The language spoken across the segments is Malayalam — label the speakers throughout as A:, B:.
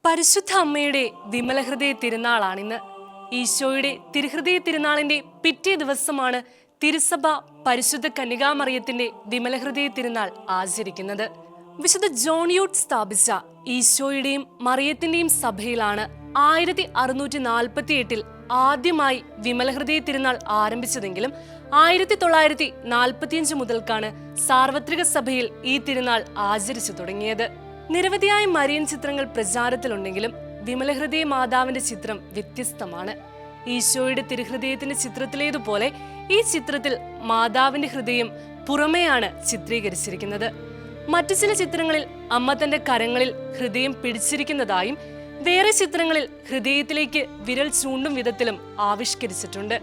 A: പരിശുദ്ധ അമ്മയുടെ വിമലഹൃദയ തിരുനാളാണിന്ന്. ഈശോയുടെ തിരുഹൃദയ തിരുനാളിന്റെ പിറ്റേ ദിവസമാണ് തിരുസഭ പരിശുദ്ധ കന്യകാമറിയത്തിന്റെ വിമലഹൃദയ തിരുനാൾ ആചരിക്കുന്നത്. വിശുദ്ധ ജോൺ യൂട്ട് സ്ഥാപിച്ച ഈശോയുടെയും മറിയത്തിന്റെയും സഭയിലാണ് 1648 ആദ്യമായി വിമലഹൃദയ തിരുനാൾ ആരംഭിച്ചതെങ്കിലും 1945 മുതൽക്കാണ് സാർവത്രിക സഭയിൽ ഈ തിരുനാൾ ആചരിച്ചു തുടങ്ങിയത്. നിരവധിയായ മരിയൻ ചിത്രങ്ങൾ പ്രചാരത്തിലുണ്ടെങ്കിലും വിമലഹൃദയ മാതാവിന്റെ ചിത്രം വ്യത്യസ്തമാണ്. ഈശോയുടെ തിരുഹൃദയത്തിന്റെ ചിത്രത്തിലേതുപോലെ ഈ ചിത്രത്തിൽ മാതാവിന്റെ ഹൃദയം പുറമെയാണ് ചിത്രീകരിച്ചിരിക്കുന്നത്. മറ്റു ചില ചിത്രങ്ങളിൽ അമ്മ തന്റെ കരങ്ങളിൽ ഹൃദയം പിടിച്ചിരിക്കുന്നതായും വേറെ ചിത്രങ്ങളിൽ ഹൃദയത്തിലേക്ക് വിരൽ ചൂണ്ടും വിധത്തിലും ആവിഷ്കരിച്ചിട്ടുണ്ട്.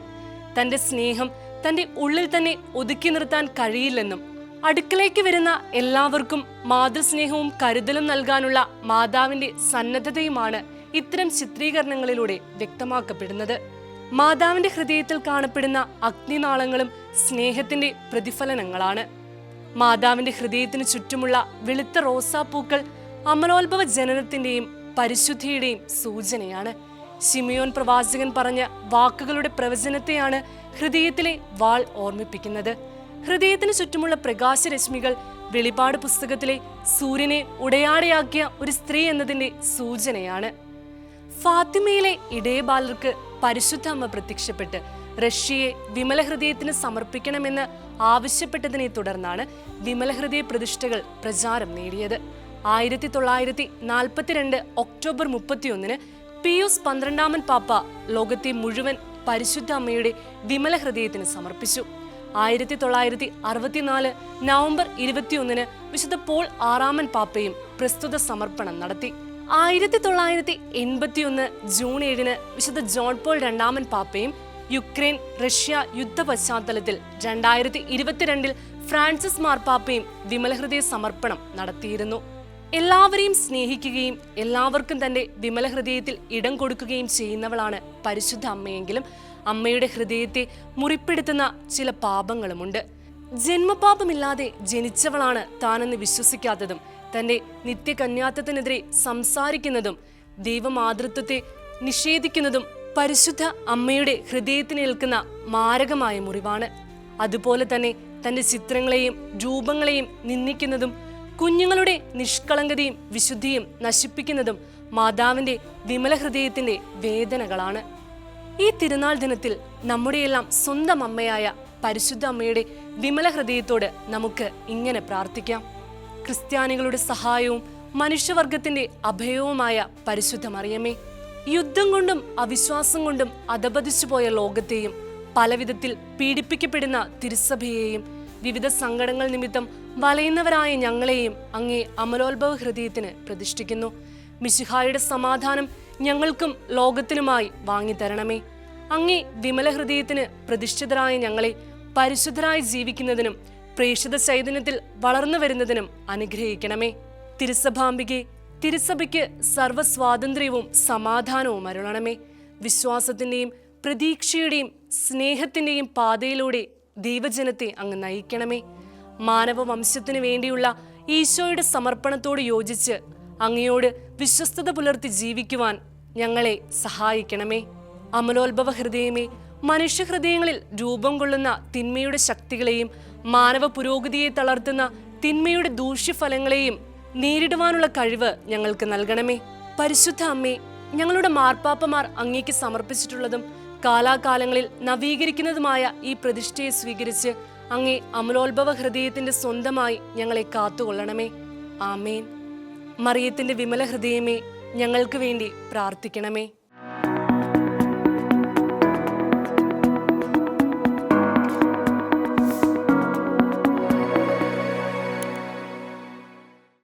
A: തന്റെ സ്നേഹം തന്റെ ഉള്ളിൽ തന്നെ ഒതുക്കി നിർത്താൻ കഴിയില്ലെന്നും അടുക്കളയ്ക്ക് വരുന്ന എല്ലാവർക്കും മാതൃസ്നേഹവും കരുതലും നൽകാനുള്ള മാതാവിന്റെ സന്നദ്ധതയുമാണ് ഇത്തരം ചിത്രീകരണങ്ങളിലൂടെ വ്യക്തമാക്കപ്പെടുന്നത്. മാതാവിന്റെ ഹൃദയത്തിൽ കാണപ്പെടുന്ന അഗ്നിനാളങ്ങളും സ്നേഹത്തിന്റെ പ്രതിഫലനങ്ങളാണ്. മാതാവിന്റെ ഹൃദയത്തിന് ചുറ്റുമുള്ള വെളുത്ത റോസാപ്പൂക്കൾ അമലോത്ഭവ ജനനത്തിന്റെയും പരിശുദ്ധിയുടെയും സൂചനയാണ്. ശിമിയോൻ പ്രവാചകൻ പറഞ്ഞ വാക്കുകളുടെ പ്രവചനത്തെയാണ് ഹൃദയത്തിലെ വാൾ ഓർമ്മിപ്പിക്കുന്നത്. ഹൃദയത്തിന് ചുറ്റുമുള്ള പ്രകാശരശ്മികൾ വെളിപാട് പുസ്തകത്തിലെ സൂര്യനെ ഉടയാടയാക്കിയ ഒരു സ്ത്രീ എന്നതിന്റെ സൂചനയാണ്. ഫാത്തിമയിലെ ഇടയബാലർക്ക് പരിശുദ്ധ അമ്മ പ്രത്യക്ഷപ്പെട്ട് റഷ്യയെ വിമലഹൃദയത്തിന് സമർപ്പിക്കണമെന്ന് ആവശ്യപ്പെട്ടതിനെ തുടർന്നാണ് വിമലഹൃദയ പ്രതിഷ്ഠകൾ പ്രചാരം നേടിയത്. 1942 ഒക്ടോബർ 31 പിയൂസ് 12 പാപ്പ ലോകത്തെ മുഴുവൻ പരിശുദ്ധ അമ്മയുടെ വിമലഹൃദയത്തിന് സമർപ്പിച്ചു. 1964 നവംബർ 21 വിശുദ്ധ പോൾ 6 പാപ്പയും പ്രസ്തുത സമർപ്പണം നടത്തി. 1981 ജൂൺ 7 വിശുദ്ധ ജോൺ പോൾ 2 പാപ്പയും യുക്രൈൻ റഷ്യ യുദ്ധ പശ്ചാത്തലത്തിൽ 2022 ഫ്രാൻസിസ് മാർപ്പാപ്പയും വിമലഹൃദയ സമർപ്പണം നടത്തിയിരുന്നു. എല്ലാവരെയും സ്നേഹിക്കുകയും എല്ലാവർക്കും തന്റെ വിമലഹൃദയത്തിൽ ഇടം കൊടുക്കുകയും ചെയ്യുന്നവളാണ് പരിശുദ്ധ അമ്മയെങ്കിലും അമ്മയുടെ ഹൃദയത്തെ മുറിപ്പെടുത്തുന്ന ചില പാപങ്ങളുമുണ്ട്. ജന്മപാപമില്ലാതെ ജനിച്ചവളാണ് താനെന്ന് വിശ്വസിക്കാത്തതും തന്റെ നിത്യകന്യാത്വത്തിനെതിരെ സംസാരിക്കുന്നതും ദൈവമാതൃത്വത്തെ നിഷേധിക്കുന്നതും പരിശുദ്ധ അമ്മയുടെ ഹൃദയത്തിനേൽക്കുന്ന മാരകമായ മുറിവാണ്. അതുപോലെ തന്നെ തന്റെ ചിത്രങ്ങളെയും രൂപങ്ങളെയും നിന്ദിക്കുന്നതും കുഞ്ഞുങ്ങളുടെ നിഷ്കളങ്കതയും വിശുദ്ധിയും നശിപ്പിക്കുന്നതും മാതാവിന്റെ വിമലഹൃദയത്തിന്റെ വേദനകളാണ്. ഈ തിരുനാൾ ദിനത്തിൽ നമ്മുടെയെല്ലാം സ്വന്തം അമ്മയായ പരിശുദ്ധ അമ്മയുടെ വിമലഹൃദയത്തോട് നമുക്ക് ഇങ്ങനെ പ്രാർത്ഥിക്കാം. ക്രിസ്ത്യാനികളുടെ സഹായവും മനുഷ്യവർഗത്തിന്റെ അഭയവുമായ പരിശുദ്ധ മറിയമേ, യുദ്ധം കൊണ്ടും അവിശ്വാസം കൊണ്ടും അധപതിച്ചു പോയ ലോകത്തെയും പലവിധത്തിൽ പീഡിപ്പിക്കപ്പെടുന്ന തിരുസഭയെയും വിവിധ സങ്കടങ്ങൾ നിമിത്തം വലയുന്നവരായ ഞങ്ങളെയും അങ്ങേ അമലോത്ഭവ ഹൃദയത്തിന് പ്രതിഷ്ഠിക്കുന്നു. മിശിഹായുടെ സമാധാനം ഞങ്ങൾക്കും ലോകത്തിനുമായി വാങ്ങിത്തരണമേ. അങ്ങേ വിമല ഹൃദയത്തിന് പ്രതിഷ്ഠിതരായ ഞങ്ങളെ പരിശുദ്ധരായി ജീവിക്കുന്നതിനും പ്രേക്ഷിത ചൈതന്യത്തിൽ വളർന്നു വരുന്നതിനും അനുഗ്രഹിക്കണമേ. തിരുസഭാംബികെ, തിരുസഭയ്ക്ക് സർവ്വസ്വാതന്ത്ര്യവും സമാധാനവും അരുളണമേ. വിശ്വാസത്തിന്റെയും പ്രതീക്ഷയുടെയും സ്നേഹത്തിന്റെയും പാതയിലൂടെ ദൈവജനത്തെ അങ്ങ് നയിക്കണമേ. മാനവവംശത്തിനു വേണ്ടിയുള്ള ഈശോയുടെ സമർപ്പണത്തോട് യോജിച്ച് അങ്ങയോട് വിശ്വസ്തത പുലർത്തി ജീവിക്കുവാൻ ഞങ്ങളെ സഹായിക്കണമേ. അമലോത്ഭവ ഹൃദയമേ, മനുഷ്യഹൃദയങ്ങളിൽ രൂപം കൊള്ളുന്ന തിന്മയുടെ ശക്തികളെയും മാനവ പുരോഗതിയെ തളർത്തുന്ന തിന്മയുടെ ദൂഷ്യഫലങ്ങളെയും നേരിടുവാനുള്ള കഴിവ് ഞങ്ങൾക്ക് നൽകണമേ. പരിശുദ്ധ അമ്മേ, ഞങ്ങളുടെ മാർപ്പാപ്പമാർ അങ്ങേക്ക് സമർപ്പിച്ചിട്ടുള്ളതും കാലാകാലങ്ങളിൽ നവീകരിക്കുന്നതുമായ ഈ പ്രതിഷ്ഠയെ സ്വീകരിച്ച് അങ്ങേ അമലോത്ഭവ ഹൃദയത്തിന്റെ സ്വന്തമായി ഞങ്ങളെ കാത്തുകൊള്ളണമേ. ആമേൻ. മറിയത്തിന്റെ വിമല ഹൃദയമേ, ഞങ്ങൾക്ക് വേണ്ടി പ്രാർത്ഥിക്കണമേ.